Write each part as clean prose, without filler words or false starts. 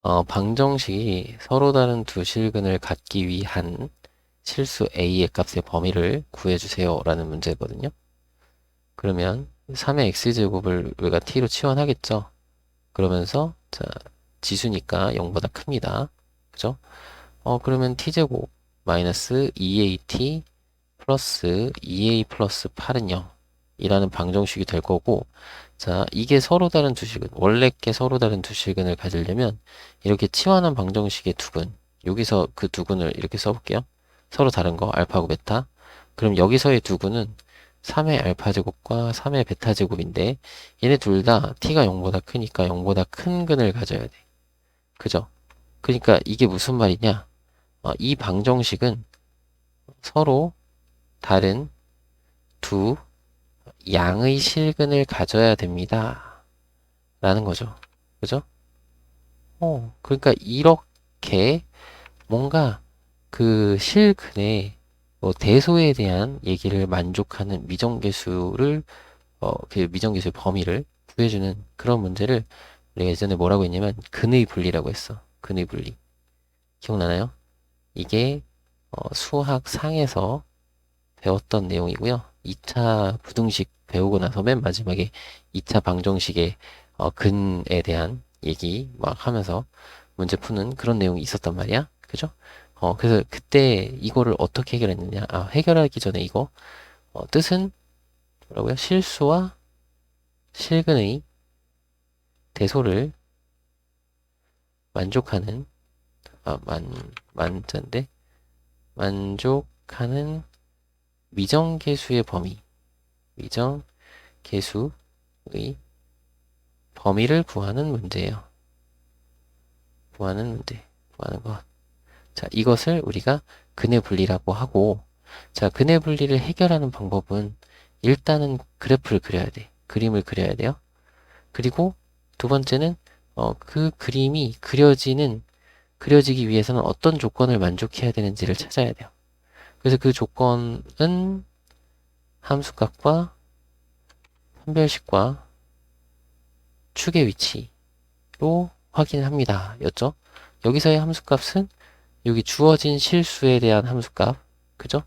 방정식이 서로 다른 두 실근을 갖기 위한 실수 a의 값의 범위를 구해주세요 라는 문제거든요. 그러면 3의 x제곱을 우리가 t로 치환하겠죠. 그러면서 자, 지수니까 0보다 큽니다. 그죠? 그러면 t제곱 마이너스 2at 플러스 2a 플러스 8은 0 이라는 방정식이 될 거고, 자, 이게 서로 다른 두 실근, 원래 게 서로 다른 두 실근을 가지려면 이렇게 치환한 방정식의 두근, 여기서 그 두근을 이렇게 써볼게요. 서로 다른 거 알파고 베타. 그럼 여기서의 두근은 3의 알파 제곱과 3의 베타 제곱인데, 얘네 둘 다 t가 0보다 크니까 0보다 큰 근을 가져야 돼. 그죠? 그러니까 이게 무슨 말이냐? 이 방정식은 서로 다른 두 양의 실근을 가져야 됩니다. 라는 거죠. 그죠? 그러니까 이렇게 뭔가 그 실근의 대소에 대한 얘기를 만족하는 미정계수를, 그 미정계수의 범위를 구해주는 그런 문제를 우리가 예전에 뭐라고 했냐면 근의 분리라고 했어. 근의 분리. 기억나나요? 이게 수학 상에서 배웠던 내용이고요. 2차 부등식 배우고 나서 맨 마지막에 2차 방정식의 근에 대한 얘기 막 하면서 문제 푸는 그런 내용이 있었단 말이야. 그죠? 그래서 그때 이거를 어떻게 해결했느냐. 해결하기 전에 이거, 뜻은 뭐라고요? 실수와 실근의 대소를 만족하는, 만자인데, 만족하는 미정계수의 범위, 미정계수의 범위를 구하는 문제예요. 구하는 문제, 구하는 것. 자, 이것을 우리가 근의 분리라고 하고, 자, 근의 분리를 해결하는 방법은 일단은 그래프를 그려야 돼. 그림을 그려야 돼요. 그리고 두 번째는 그 그림이 그려지기 위해서는 어떤 조건을 만족해야 되는지를 찾아야 돼요. 그래서 그 조건은 함수값과 판별식과 축의 위치로 확인합니다. 였죠? 여기서의 함수값은 여기 주어진 실수에 대한 함수값, 그죠?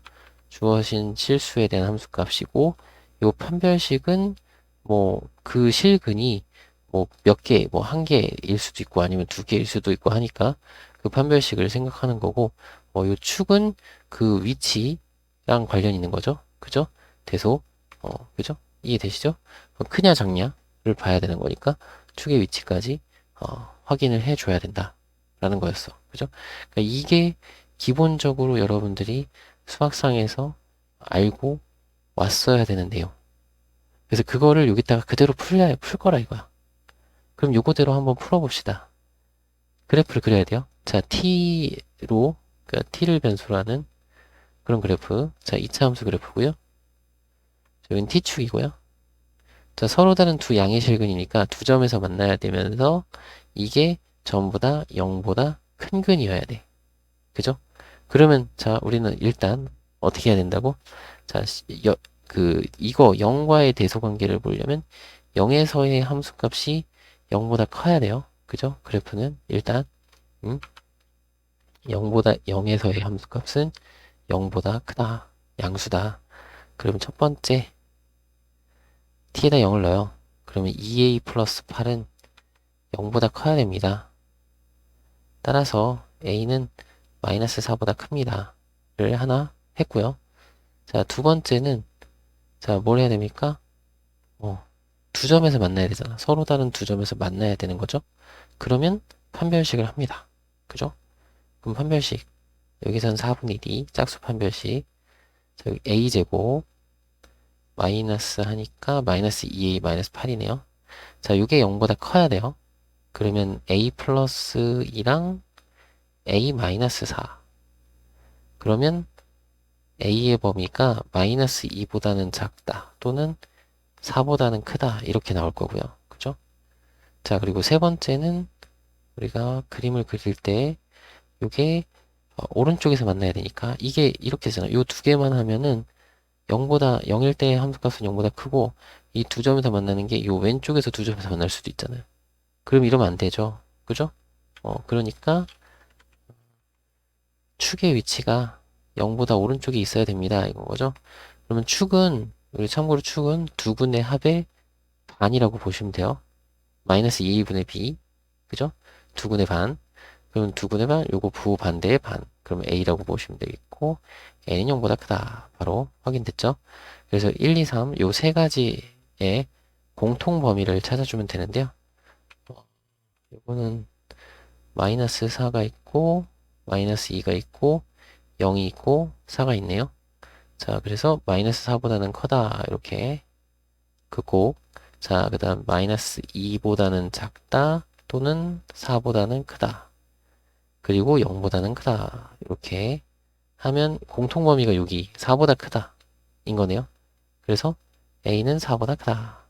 주어진 실수에 대한 함수값이고, 요 판별식은 뭐 그 실근이 뭐 몇 개, 뭐 한 개일 수도 있고 아니면 두 개일 수도 있고 하니까 그 판별식을 생각하는 거고, 요 축은 그 위치랑 관련 있는 거죠, 그죠? 대소, 그죠? 이해되시죠? 크냐 작냐를 봐야 되는 거니까 축의 위치까지 확인을 해줘야 된다라는 거였어, 그죠? 그러니까 이게 기본적으로 여러분들이 수학상에서 알고 왔어야 되는 내용. 그래서 그거를 여기다가 그대로 풀 거라 이거야. 그럼 요거대로 한번 풀어봅시다. 그래프를 그려야 돼요. 자, t로, 그러니까 t를 변수로 하는 그런 그래프. 자, 2차 함수 그래프고요. 여기는 t축이고요. 자, 서로 다른 두 양의 실근이니까 두 점에서 만나야 되면서 이게 전부 다 0보다 큰 근이어야 돼. 그죠? 그러면 자, 우리는 일단 어떻게 해야 된다고? 자, 이거 0과의 대소 관계를 보려면 0에서의 함수값이 0보다 커야 돼요. 그죠? 그래프는 일단 0보다 0에서의 함수값은 0보다 크다. 양수다. 그러면 첫 번째 t에다 0을 넣어요. 그러면 2a 플러스 8은 0보다 커야 됩니다. 따라서 a는 마이너스 4보다 큽니다. 를 하나 했고요. 자, 두 번째는 자, 뭘 해야 됩니까? 두 점에서 만나야 되잖아. 서로 다른 두 점에서 만나야 되는 거죠. 그러면 판별식을 합니다. 그죠? 그럼 판별식 여기선 4분의 1이 짝수 판별식. 자, 여기 a제곱 마이너스 하니까 마이너스 2a 마이너스 8이네요. 자, 이게 0보다 커야 돼요. 그러면 a 플러스 2랑 a 마이너스 4. 그러면 a의 범위가 마이너스 2보다는 작다 또는 4보다는 크다 이렇게 나올 거고요. 그죠? 자, 그리고 세 번째는 우리가 그림을 그릴 때 이게 오른쪽에서 만나야 되니까 이게 이렇게 되잖아. 요 두 개만 하면은 0보다 0일 때 함수값은 0보다 크고 이 두 점에서 만나는 게 요 왼쪽에서 두 점에서 만날 수도 있잖아요. 그럼 이러면 안 되죠. 그죠? 그러니까 축의 위치가 0보다 오른쪽에 있어야 됩니다. 이건 거죠. 그러면 축은, 우리 참고로 축은 두근의 합의 반이라고 보시면 돼요. 마이너스 2분의 b. 그죠? 두근의 반. 그러면 두근의 반, 요거 부반대의 반. 그러면 a라고 보시면 되겠고, n은 0보다 크다. 바로 확인됐죠? 그래서 1, 2, 3, 요 세 가지의 공통 범위를 찾아주면 되는데요. 요거는 마이너스 4가 있고, 마이너스 2가 있고, 0이 있고, 4가 있네요. 자, 그래서 마이너스 4보다는 커다. 이렇게 긋고, 자, 그 다음 마이너스 2보다는 작다. 또는 4보다는 크다. 그리고 0보다는 크다. 이렇게 하면 공통 범위가 여기 4보다 크다. 인 거네요. 그래서 A는 4보다 크다.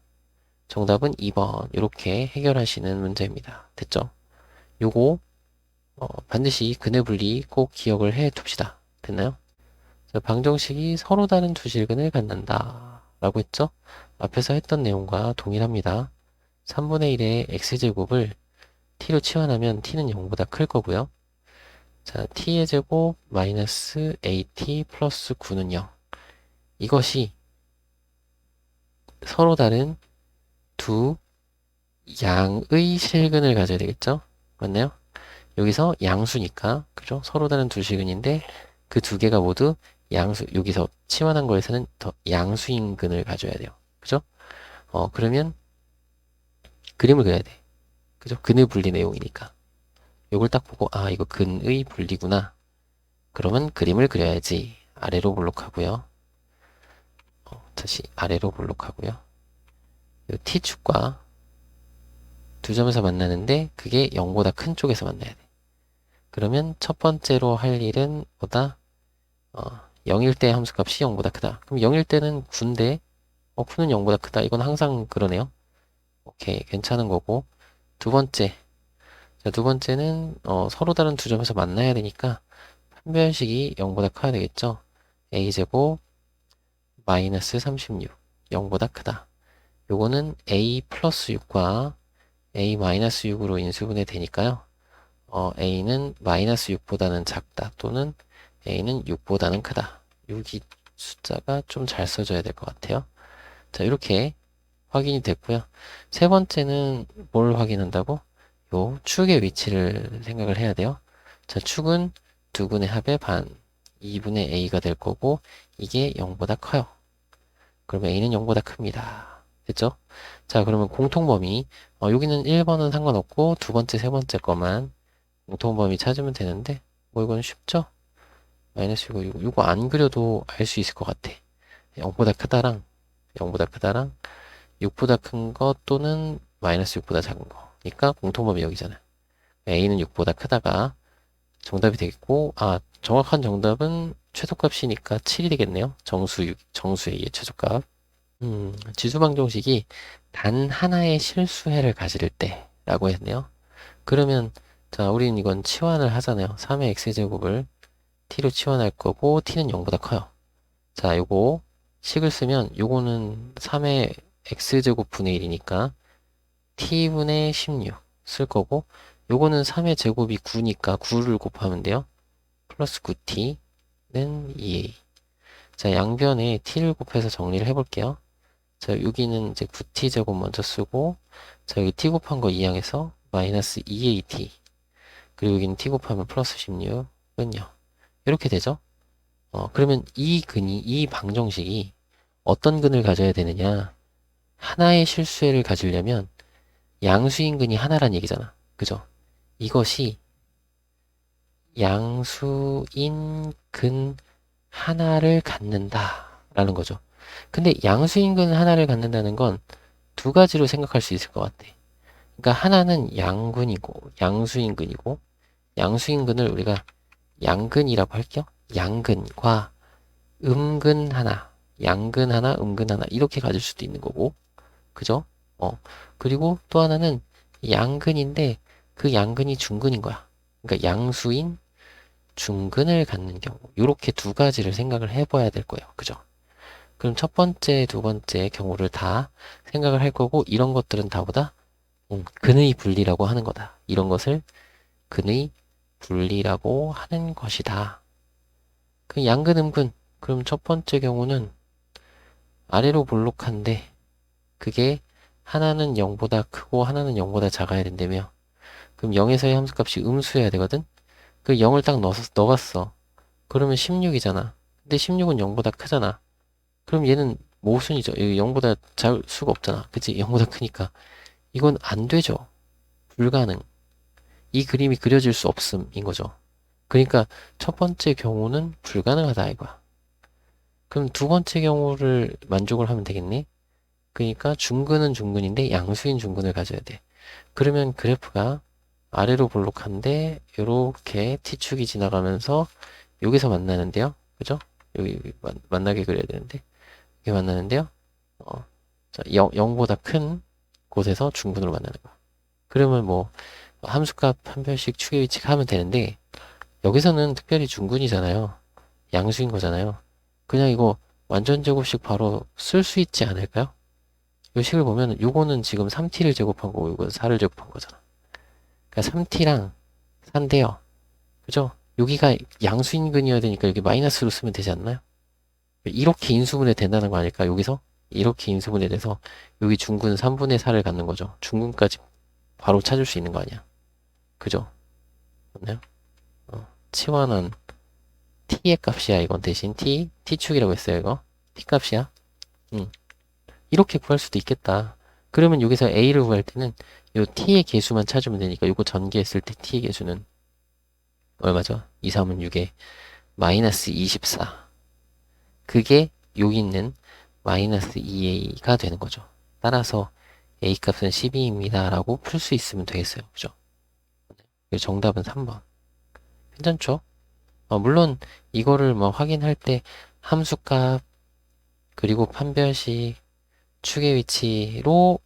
정답은 2번. 이렇게 해결하시는 문제입니다. 됐죠? 요거 반드시 근의 분리 꼭 기억을 해 둡시다. 됐나요? 자, 방정식이 서로 다른 두 실근을 갖는다. 라고 했죠? 앞에서 했던 내용과 동일합니다. 3분의 1의 x제곱을 t로 치환하면 t는 0보다 클 거고요. 자, t의 제곱 마이너스 at 플러스 9는 0. 이것이 서로 다른 두 양의 실근을 가져야 되겠죠? 맞나요? 여기서 양수니까, 그죠? 서로 다른 두 실근인데 그 두 개가 모두 양수, 여기서 치환한 거에서는 더 양수인 근을 가져야 돼요. 그죠? 그러면 그림을 그려야 돼. 그죠? 근의 분리 내용이니까. 요걸 딱 보고, 아, 이거 근의 분리구나. 그러면 그림을 그려야지. 아래로 볼록하고요. 다시 아래로 볼록하고요. 요 T축과 두 점에서 만나는데 그게 0보다 큰 쪽에서 만나야 돼. 그러면 첫 번째로 할 일은 뭐다? 0일 때 함수값이 0보다 크다. 그럼 0일 때는 9인데 9는 0보다 크다. 이건 항상 그러네요. 오케이, 괜찮은 거고. 두 번째. 자, 두 번째는 서로 다른 두 점에서 만나야 되니까 판별식이 0보다 커야 되겠죠. a제곱 마이너스 36 0보다 크다. 요거는 a 플러스 6과 a 마이너스 6으로 인수분해 되니까요. a는 마이너스 6보다는 작다 또는 a는 6보다는 크다. 6이 숫자가 좀 잘 써져야 될 것 같아요. 자, 이렇게 확인이 됐고요. 세 번째는 뭘 확인한다고? 요 축의 위치를 생각을 해야 돼요. 자, 축은 두근의 합의 반, 2분의 a가 될 거고 이게 0보다 커요. 그러면 a는 0보다 큽니다. 됐죠? 자, 그러면 공통범위. 여기는 1번은 상관없고 두 번째, 세 번째 것만 공통범위 찾으면 되는데 뭐 이건 쉽죠? 마이너스 이거 안 그려도 알 수 있을 것 같아. 0보다 크다랑 0보다 크다랑 6보다 큰 거 또는 마이너스 6보다 작은 거니까 공통범위 여기잖아. a는 6보다 크다가 정답이 되겠고, 정확한 정답은 최소값이니까 7이 되겠네요. 정수 a의 최소값. 지수방정식이 단 하나의 실수해를 가질 때라고 했네요. 그러면 자, 우리는 이건 치환을 하잖아요. 3의 x제곱을 t로 치환할 거고 t는 0보다 커요. 자, 요거 식을 쓰면 요거는 3의 x제곱 분의 1이니까 t분의 16 쓸 거고 요거는 3의 제곱이 9니까 9를 곱하면 돼요. 플러스 9t는 2a. 자, 양변에 t를 곱해서 정리를 해볼게요. 자, 여기는 이제 9t 제곱 먼저 쓰고, 자, 여기 t 곱한 거 이항해서 마이너스 2at. 그리고 여기는 t 곱하면 플러스 16은요. 이렇게 되죠? 그러면 이 방정식이 어떤 근을 가져야 되느냐? 하나의 실수를 가지려면 양수인 근이 하나란 얘기잖아. 그죠? 이것이 양수인 근 하나를 갖는다. 라는 거죠. 근데 양수인 근 하나를 갖는다는 건 두 가지로 생각할 수 있을 것 같아. 그러니까 하나는 양근이고, 양수인근이고, 양수인근을 우리가 양근이라고 할게요. 양근과 음근 하나, 양근 하나, 음근 하나, 이렇게 가질 수도 있는 거고, 그죠? 그리고 또 하나는 양근인데, 그 양근이 중근인 거야. 그러니까 양수인 중근을 갖는 경우, 이렇게 두 가지를 생각을 해봐야 될 거예요. 그죠? 그럼 첫 번째, 두 번째 경우를 다 생각을 할 거고, 이런 것들은 다보다 근의 분리라고 하는 거다. 이런 것을 근의 분리라고 하는 것이다. 그 양근, 음근. 그럼 첫 번째 경우는 아래로 볼록한데 그게 하나는 0보다 크고 하나는 0보다 작아야 된다며. 그럼 0에서의 함수값이 음수여야 되거든? 그 0을 딱 넣어봤어. 그러면 16이잖아. 근데 16은 0보다 크잖아. 그럼 얘는 모순이죠. 0보다 작을 수가 없잖아. 그치? 0보다 크니까. 이건 안 되죠. 불가능. 이 그림이 그려질 수 없음인 거죠. 그러니까 첫 번째 경우는 불가능하다 이거야. 그럼 두 번째 경우를 만족을 하면 되겠네. 그러니까 중근은 중근인데 양수인 중근을 가져야 돼. 그러면 그래프가 아래로 볼록한데 이렇게 t축이 지나가면서 여기서 만나는데요. 그죠? 여기 만나게 그려야 되는데 여기 만나는데요. 자, 0보다 큰 곳에서 중근으로 만나는 거야. 그러면 뭐 함수값 한 별씩 추계 위치가 하면 되는데 여기서는 특별히 중근이잖아요. 양수인 거잖아요. 그냥 이거 완전 제곱식 바로 쓸 수 있지 않을까요? 이 식을 보면 요거는 지금 3t를 제곱한 거고 이건 4를 제곱한 거잖아. 그러니까 3t랑 4인데요. 그죠? 여기가 양수인근이어야 되니까 여기 마이너스로 쓰면 되지 않나요? 이렇게 인수분해 된다는 거 아닐까? 여기서? 이렇게 인수분해 돼서 여기 중근 3분의 4를 갖는 거죠. 중근까지 바로 찾을 수 있는 거 아니야. 그죠? 맞나요? 치환한 t의 값이야. 이건 대신 t축이라고 했어요. 이거 t 값이야. 이렇게 구할 수도 있겠다. 그러면 여기서 a를 구할 때는 요 t의 개수만 찾으면 되니까 이거 전개했을 때 t의 개수는 얼마죠? 2, 3은 6에 마이너스 24. 그게 여기 있는 마이너스 2a가 되는 거죠. 따라서 a 값은 12입니다. 라고 풀 수 있으면 되겠어요. 그죠? 정답은 3번. 괜찮죠? 물론 이거를 뭐 확인할 때 함수값 그리고 판별식 축의 위치로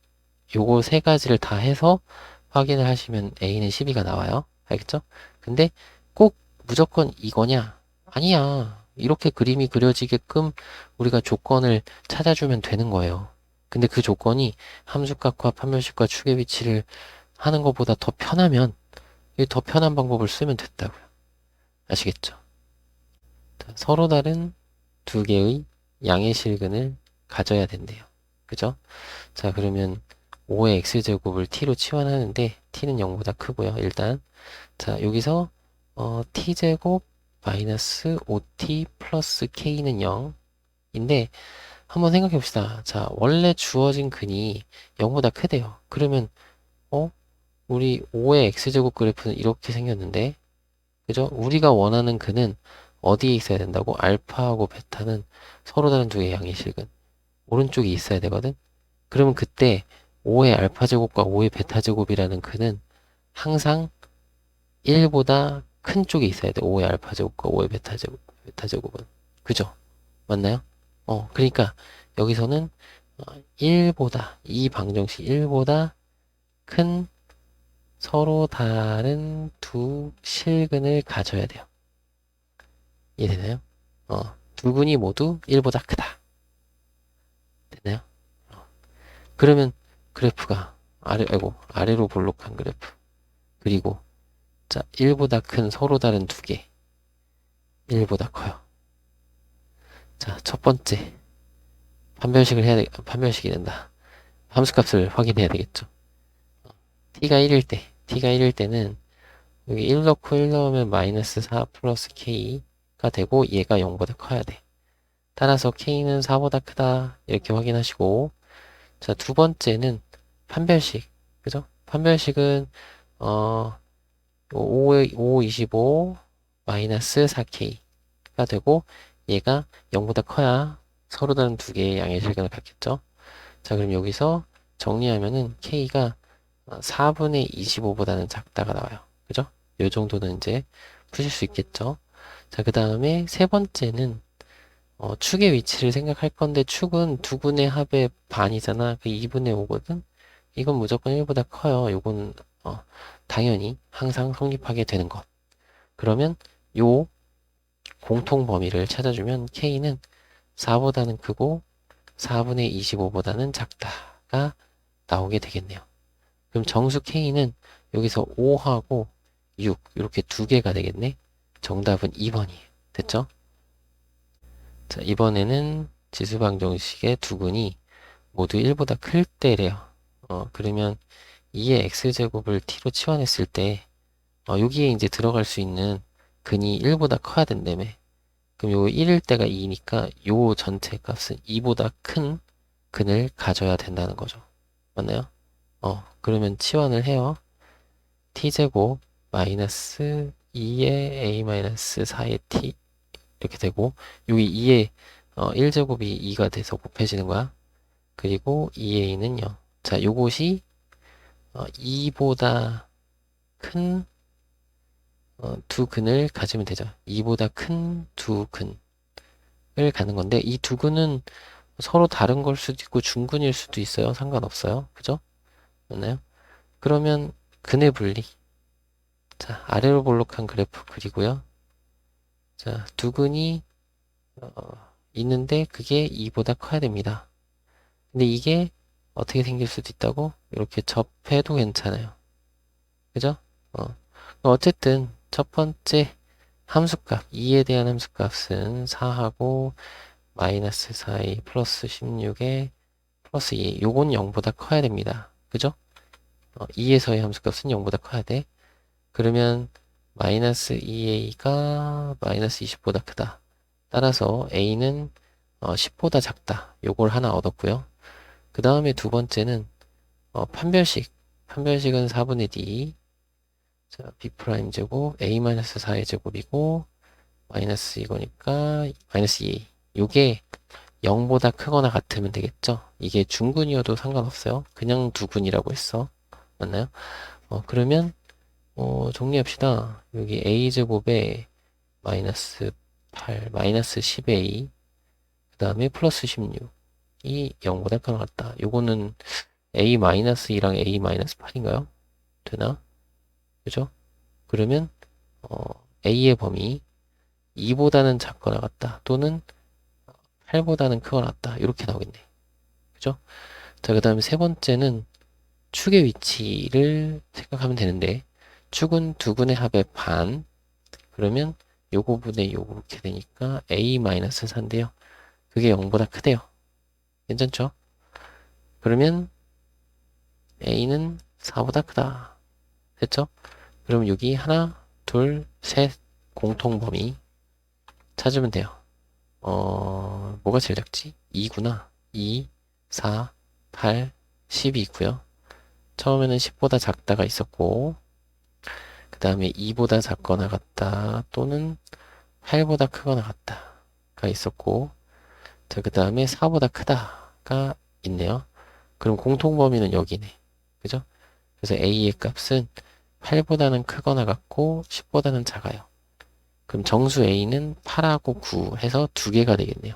요거 세 가지를 다 해서 확인을 하시면 a는 12가 나와요. 알겠죠? 근데 꼭 무조건 이거냐? 아니야. 이렇게 그림이 그려지게끔 우리가 조건을 찾아주면 되는 거예요. 근데 그 조건이 함수값과 판별식과 축의 위치를 하는 것보다 더 편하면 더 편한 방법을 쓰면 된다고요. 아시겠죠? 자, 서로 다른 두 개의 양의 실근을 가져야 된대요. 그죠? 자, 그러면 5의 x제곱을 t로 치환하는데 t는 0보다 크고요. 일단 자, 여기서 t제곱 마이너스 5t 플러스 k는 0인데 한번 생각해 봅시다. 자, 원래 주어진 근이 0보다 크대요. 그러면 우리 5의 x제곱 그래프는 이렇게 생겼는데 그죠? 우리가 원하는 근은 어디에 있어야 된다고? 알파하고 베타는 서로 다른 두 개의 양의 실근 오른쪽에 있어야 되거든? 그러면 그때 5의 알파 제곱과 5의 베타 제곱이라는 근은 항상 1보다 큰 쪽에 있어야 돼. 5의 알파 제곱과 5의 베타 제곱은. 그죠? 맞나요? 그러니까 여기서는 1보다, 이 방정식 1보다 큰 서로 다른 두 실근을 가져야 돼요. 이해되나요? 두 근이 모두 1보다 크다. 됐나요? 그러면 그래프가 아래로 볼록한 그래프. 그리고 자, 1보다 큰 서로 다른 두 개. 1보다 커요. 자, 첫 번째. 판별식이 된다. 함수값을 확인해야 되겠죠. t가 1일 때는 여기 1 넣고 1 넣으면 마이너스 4 플러스 k가 되고 얘가 0보다 커야 돼. 따라서 k는 4보다 크다. 이렇게 확인하시고 자, 두 번째는 판별식. 그죠? 판별식은 5, 25 마이너스 4k가 되고 얘가 0보다 커야 서로 다른 두 개의 양의 실근을 갖겠죠. 자, 그럼 여기서 정리하면은 k가 4분의 25보다는 작다가 나와요. 그죠? 요 정도는 이제 푸실 수 있겠죠. 자, 그 다음에 세 번째는 축의 위치를 생각할 건데 축은 두 분의 합의 반이잖아. 그 2분의 5거든. 이건 무조건 1보다 커요. 요거는 당연히 항상 성립하게 되는 것. 그러면 요 공통 범위를 찾아주면 k는 4보다는 크고 4분의 25보다는 작다가 나오게 되겠네요. 그럼 정수 k는 여기서 5하고 6 이렇게 두 개가 되겠네. 정답은 2번이에요. 됐죠? 자, 이번에는 지수방정식의 두근이 모두 1보다 클 때래요. 그러면 2의 x제곱을 t로 치환했을 때 여기에 이제 들어갈 수 있는 근이 1보다 커야 된다며. 그럼 요 1일 때가 2니까 요 전체 값은 2보다 큰 근을 가져야 된다는 거죠. 맞나요? 그러면 치환을 해요. t제곱 마이너스 2의 a 마이너스 4의 t 이렇게 되고 여기 2의 1제곱이 2가 돼서 곱해지는 거야. 그리고 2a는 0. 자, 요것이 2보다 큰 두 근을 가지면 되죠. 2보다 큰 두 근을 가는 건데 이 두 근은 서로 다른 걸 수도 있고 중근일 수도 있어요. 상관없어요. 그죠? 맞나요? 그러면 근의 분리. 자, 아래로 볼록한 그래프 그리고요. 자, 두 근이 있는데 그게 2보다 커야 됩니다. 근데 이게 어떻게 생길 수도 있다고? 이렇게 접해도 괜찮아요. 그죠? 어쨌든 첫 번째 함수값 2에 대한 함수값은 4하고 마이너스 4의 플러스 16에 플러스 2 요건 0보다 커야 됩니다. 그죠? 2에서의 함수값은 0보다 커야 돼. 그러면 마이너스 2a가 마이너스 20보다 크다. 따라서 a는 10보다 작다. 요걸 하나 얻었고요. 그 다음에 두 번째는 판별식. 판별식은 4분의 d. 자, b 프라임 제곱 a-4의 제곱이고 마이너스 이거니까 마이너스 2. 요게 0보다 크거나 같으면 되겠죠? 이게 중근이어도 상관없어요. 그냥 두근이라고 했어. 맞나요? 그러면 정리합시다. 여기 a제곱에 마이너스 8, 마이너스 10a 그 다음에 플러스 16이 0보다 크거나 같다. 요거는 a-2랑 a-8인가요? 되나? 그죠? 그러면 a의 범위 2보다는 작거나 같다. 또는 8보다는 크거나 같다. 이렇게 나오겠네. 그죠? 자, 그 다음에 세 번째는 축의 위치를 생각하면 되는데 축은 두 근의 합의 반. 그러면 요거 분의 요거 이렇게 되니까 a-4인데요. 그게 0보다 크대요. 괜찮죠? 그러면 a는 4보다 크다. 됐죠? 그럼 여기 하나, 둘, 셋 공통 범위 찾으면 돼요. 뭐가 제일 작지? 2구나. 2, 4, 8, 10이 있고요. 처음에는 10보다 작다가 있었고, 그 다음에 2보다 작거나 같다, 또는 8보다 크거나 같다가 있었고, 자, 그 다음에 4보다 크다가 있네요. 그럼 공통범위는 여기네. 그죠? 그래서 A의 값은 8보다는 크거나 같고, 10보다는 작아요. 그럼 정수 A는 8하고 9 해서 두 개가 되겠네요.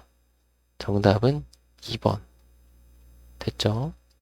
정답은 2번. 됐죠?